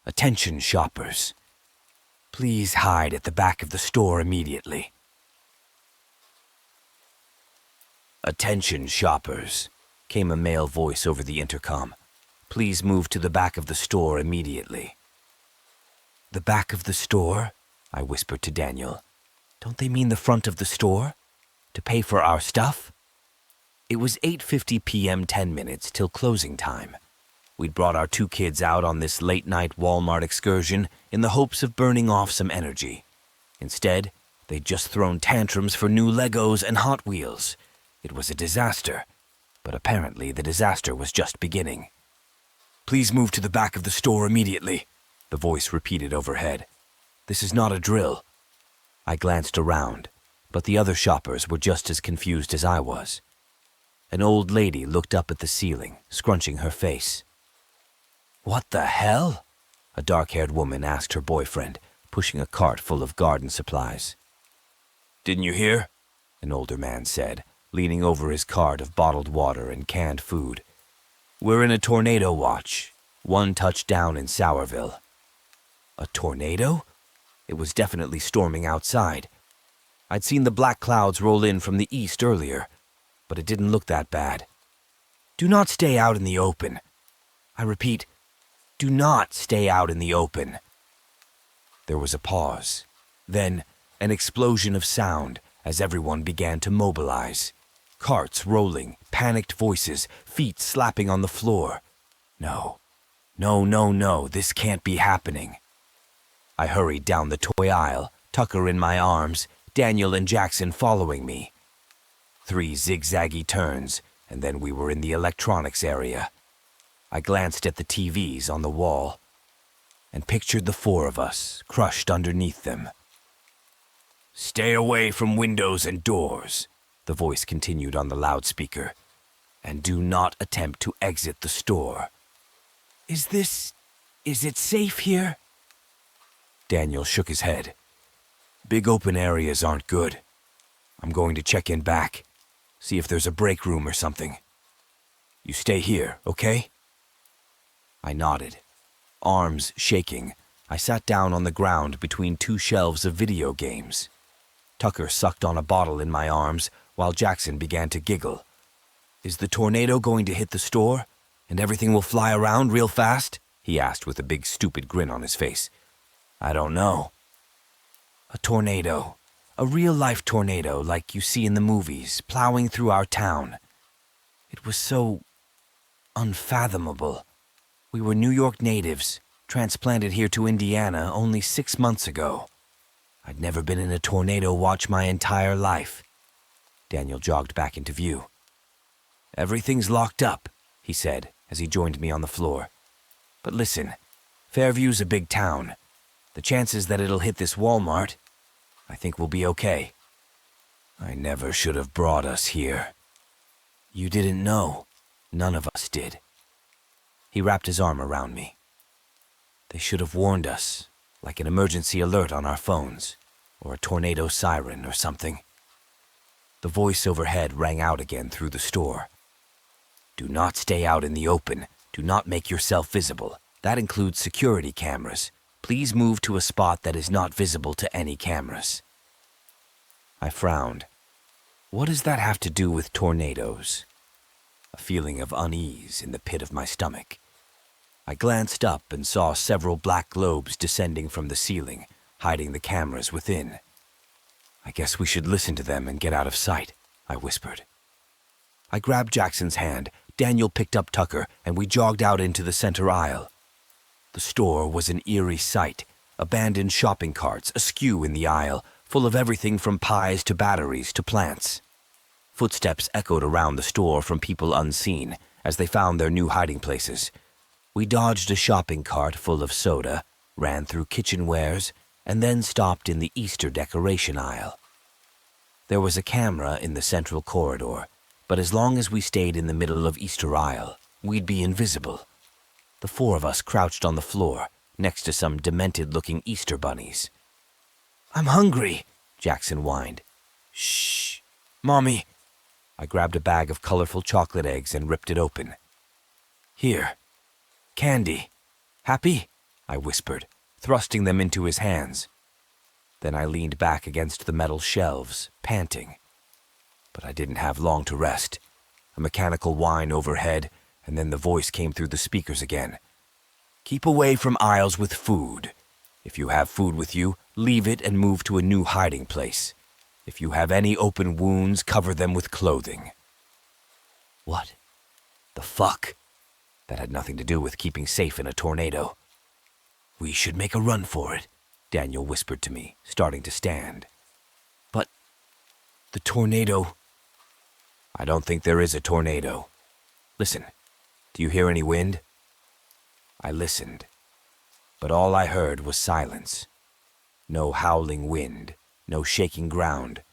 Attention shoppers. Please hide at the back of the store immediately. Attention shoppers, came a male voice over the intercom. Please move to the back of the store immediately. The back of the store? I whispered to Daniel. Don't they mean the front of the store? To pay for our stuff? It was 8:50 p.m. 10 minutes till closing time. We'd brought our 2 kids out on this late-night Walmart excursion in the hopes of burning off some energy. Instead, they'd just thrown tantrums for new Legos and Hot Wheels. It was a disaster, but apparently the disaster was just beginning. Please move to the back of the store immediately, the voice repeated overhead. This is not a drill. I glanced around, but the other shoppers were just as confused as I was. An old lady looked up at the ceiling, scrunching her face. What the hell? A dark-haired woman asked her boyfriend, pushing a cart full of garden supplies. Didn't you hear? An older man said, leaning over his cart of bottled water and canned food. We're in a tornado watch. 1 touchdown in Sourville. A tornado? It was definitely storming outside. I'd seen the black clouds roll in from the east earlier, but it didn't look that bad. Do not stay out in the open. I repeat, do not stay out in the open. There was a pause, then an explosion of sound as everyone began to mobilize. Carts rolling, panicked voices, feet slapping on the floor. No, this can't be happening. I hurried down the toy aisle, Tucker in my arms, Daniel and Jackson following me. 3 zigzaggy turns, and then we were in the electronics area. I glanced at the TVs on the wall and pictured the 4 of us crushed underneath them. Stay away from windows and doors, the voice continued on the loudspeaker, and do not attempt to exit the store. Is it safe here? Daniel shook his head. Big open areas aren't good. I'm going to check in back, see if there's a break room or something. You stay here, okay? I nodded. Arms shaking, I sat down on the ground between 2 shelves of video games. Tucker sucked on a bottle in my arms while Jackson began to giggle. Is the tornado going to hit the store, and everything will fly around real fast? He asked with a big stupid grin on his face. I don't know. A tornado. A real-life tornado like you see in the movies, plowing through our town. It was so unfathomable. We were New York natives, transplanted here to Indiana only 6 months ago. I'd never been in a tornado watch my entire life. Daniel jogged back into view. Everything's locked up, he said as he joined me on the floor. But listen, Fairview's a big town. The chances that it'll hit this Walmart, I think we'll be okay. I never should have brought us here. You didn't know. None of us did. He wrapped his arm around me. They should have warned us, like an emergency alert on our phones, or a tornado siren or something. The voice overhead rang out again through the store. Do not stay out in the open. Do not make yourself visible. That includes security cameras. Please move to a spot that is not visible to any cameras. I frowned. What does that have to do with tornadoes? A feeling of unease in the pit of my stomach. I glanced up and saw several black globes descending from the ceiling, hiding the cameras within. I guess we should listen to them and get out of sight, I whispered. I grabbed Jackson's hand, Daniel picked up Tucker, and we jogged out into the center aisle. The store was an eerie sight, abandoned shopping carts askew in the aisle, full of everything from pies to batteries to plants. Footsteps echoed around the store from people unseen as they found their new hiding places. We dodged a shopping cart full of soda, ran through kitchenwares, and then stopped in the Easter decoration aisle. There was a camera in the central corridor, but as long as we stayed in the middle of Easter aisle, we'd be invisible. The 4 of us crouched on the floor, next to some demented-looking Easter bunnies. I'm hungry, Jackson whined. Shh, Mommy. I grabbed a bag of colorful chocolate eggs and ripped it open. Here. Candy. Happy? I whispered, thrusting them into his hands. Then I leaned back against the metal shelves, panting. But I didn't have long to rest. A mechanical whine overhead, and then the voice came through the speakers again. Keep away from aisles with food. If you have food with you, leave it and move to a new hiding place. If you have any open wounds, cover them with clothing. What the fuck? That had nothing to do with keeping safe in a tornado. We should make a run for it, Daniel whispered to me, starting to stand. But the tornado... I don't think there is a tornado. Listen, do you hear any wind? I listened, but all I heard was silence. No howling wind, no shaking ground,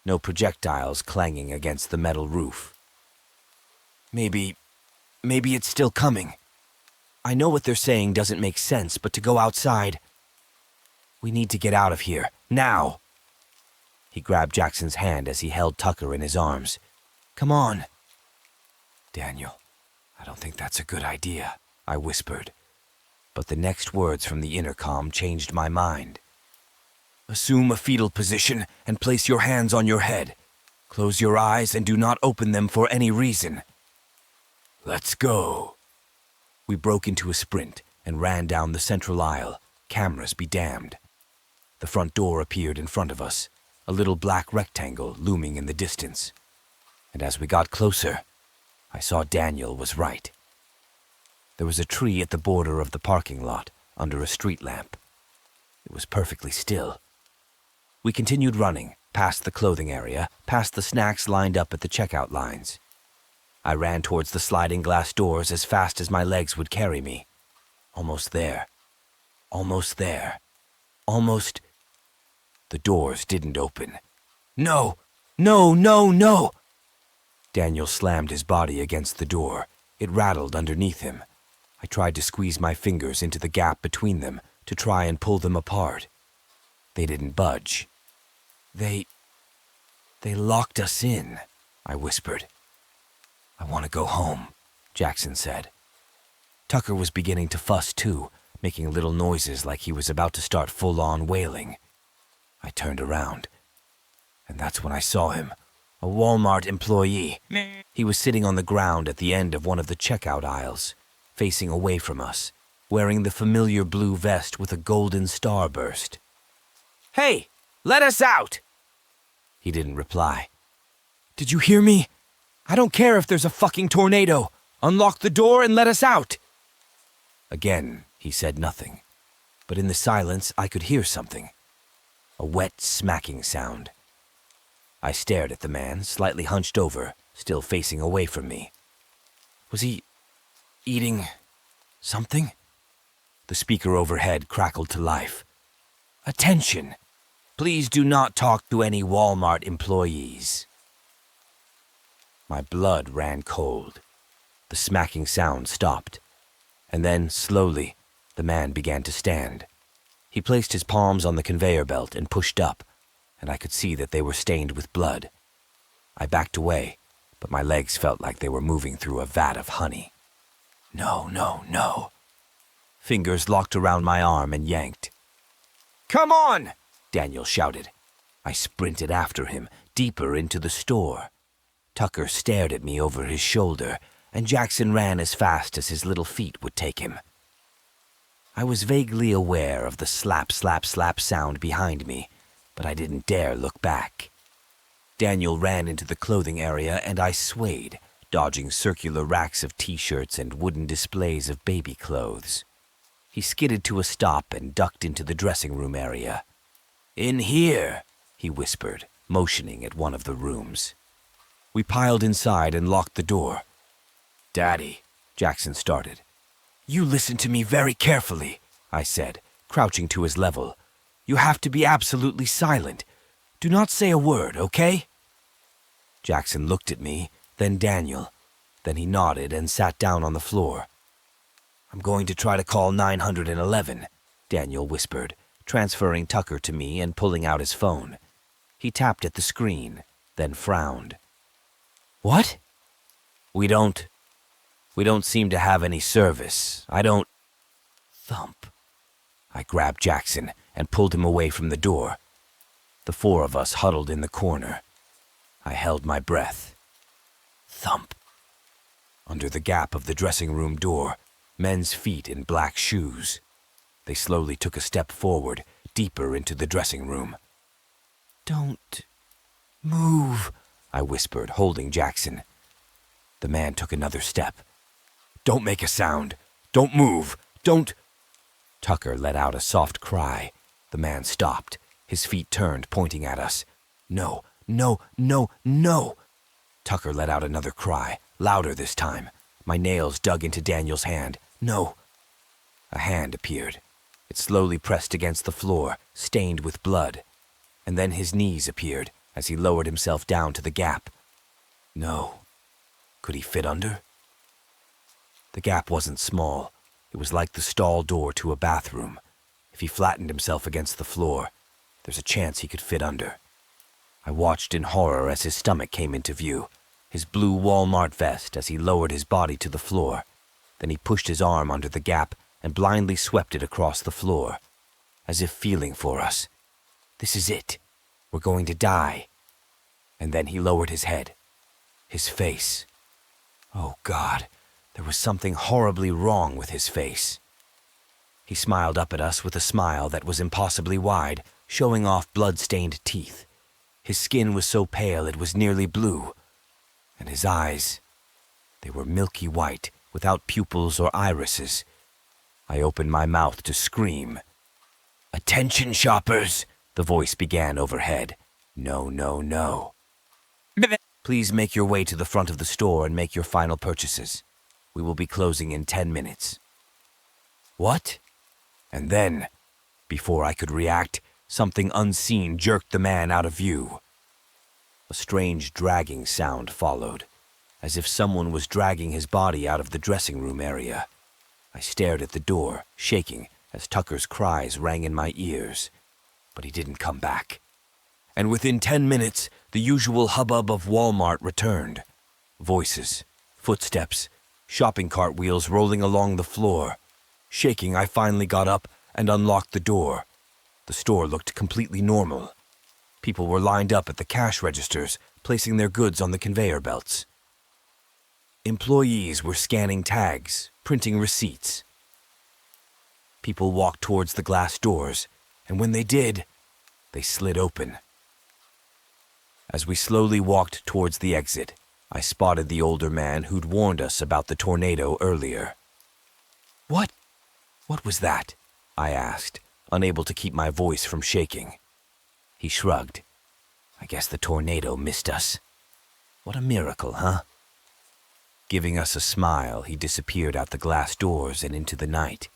no projectiles clanging against the metal roof. Maybe it's still coming. I know what they're saying doesn't make sense, but to go outside... We need to get out of here, now! He grabbed Jackson's hand as he held Tucker in his arms. Come on. Daniel, I don't think that's a good idea, I whispered. But the next words from the intercom changed my mind. Assume a fetal position and place your hands on your head. Close your eyes and do not open them for any reason. Let's go. We broke into a sprint and ran down the central aisle, cameras be damned. The front door appeared in front of us, a little black rectangle looming in the distance. And as we got closer, I saw Daniel was right. There was a tree at the border of the parking lot, under a street lamp. It was perfectly still. We continued running, past the clothing area, past the snacks lined up at the checkout lines. I ran towards the sliding glass doors as fast as my legs would carry me. Almost there. Almost there. Almost... The doors didn't open. No! No, no, no! Daniel slammed his body against the door. It rattled underneath him. I tried to squeeze my fingers into the gap between them to try and pull them apart. They didn't budge. They locked us in, I whispered. I want to go home, Jackson said. Tucker was beginning to fuss too, making little noises like he was about to start full-on wailing. I turned around, and that's when I saw him. A Walmart employee. He was sitting on the ground at the end of one of the checkout aisles, facing away from us, wearing the familiar blue vest with a golden starburst. Hey, let us out! He didn't reply. Did you hear me? I don't care if there's a fucking tornado. Unlock the door and let us out. Again, he said nothing, but in the silence I could hear something. A wet smacking sound. I stared at the man, slightly hunched over, still facing away from me. Was he eating something? The speaker overhead crackled to life. Attention! Please do not talk to any Walmart employees. My blood ran cold. The smacking sound stopped, and then, slowly, the man began to stand. He placed his palms on the conveyor belt and pushed up, and I could see that they were stained with blood. I backed away, but my legs felt like they were moving through a vat of honey. No, no, no. Fingers locked around my arm and yanked. Come on! Daniel shouted. I sprinted after him, deeper into the store. Tucker stared at me over his shoulder, and Jackson ran as fast as his little feet would take him. I was vaguely aware of the slap, slap, slap sound behind me, but I didn't dare look back. Daniel ran into the clothing area and I swayed, dodging circular racks of t-shirts and wooden displays of baby clothes. He skidded to a stop and ducked into the dressing room area. In here, he whispered, motioning at one of the rooms. We piled inside and locked the door. Daddy, Jackson started. You listen to me very carefully, I said, crouching to his level. You have to be absolutely silent. Do not say a word, okay? Jackson looked at me, then Daniel. Then he nodded and sat down on the floor. I'm going to try to call 911, Daniel whispered, transferring Tucker to me and pulling out his phone. He tapped at the screen, then frowned. What? We don't seem to have any service. I don't... Thump. I grabbed Jackson and pulled him away from the door. The four of us huddled in the corner. I held my breath. Thump. Under the gap of the dressing room door, men's feet in black shoes. They slowly took a step forward, deeper into the dressing room. "Don't move," I whispered, holding Jackson. The man took another step. "Don't make a sound. Don't move. Don't—" Tucker let out a soft cry. The man stopped. His feet turned, pointing at us. "No, no, no, no!" Tucker let out another cry, louder this time. My nails dug into Daniel's hand. "No!" A hand appeared. It slowly pressed against the floor, stained with blood. And then his knees appeared as he lowered himself down to the gap. No. Could he fit under? The gap wasn't small. It was like the stall door to a bathroom. If he flattened himself against the floor, there's a chance he could fit under. I watched in horror as his stomach came into view, his blue Walmart vest as he lowered his body to the floor. Then he pushed his arm under the gap and blindly swept it across the floor, as if feeling for us. This is it. We're going to die. And then he lowered his head. His face. Oh, God, there was something horribly wrong with his face. He smiled up at us with a smile that was impossibly wide, showing off blood-stained teeth. His skin was so pale it was nearly blue. And his eyes, they were milky white, without pupils or irises. I opened my mouth to scream. "Attention, shoppers!" the voice began overhead. "No, no, no. Please make your way to the front of the store and make your final purchases. We will be closing in 10 minutes. What? And then, before I could react, something unseen jerked the man out of view. A strange dragging sound followed, as if someone was dragging his body out of the dressing room area. I stared at the door, shaking, as Tucker's cries rang in my ears. But he didn't come back. And within 10 minutes, the usual hubbub of Walmart returned. Voices, footsteps, shopping cart wheels rolling along the floor. Shaking, I finally got up and unlocked the door. The store looked completely normal. People were lined up at the cash registers, placing their goods on the conveyor belts. Employees were scanning tags, printing receipts. People walked towards the glass doors, and when they did, they slid open. As we slowly walked towards the exit, I spotted the older man who'd warned us about the tornado earlier. What was that?" I asked, unable to keep my voice from shaking. He shrugged. "I guess the tornado missed us. What a miracle, huh?" Giving us a smile, he disappeared out the glass doors and into the night.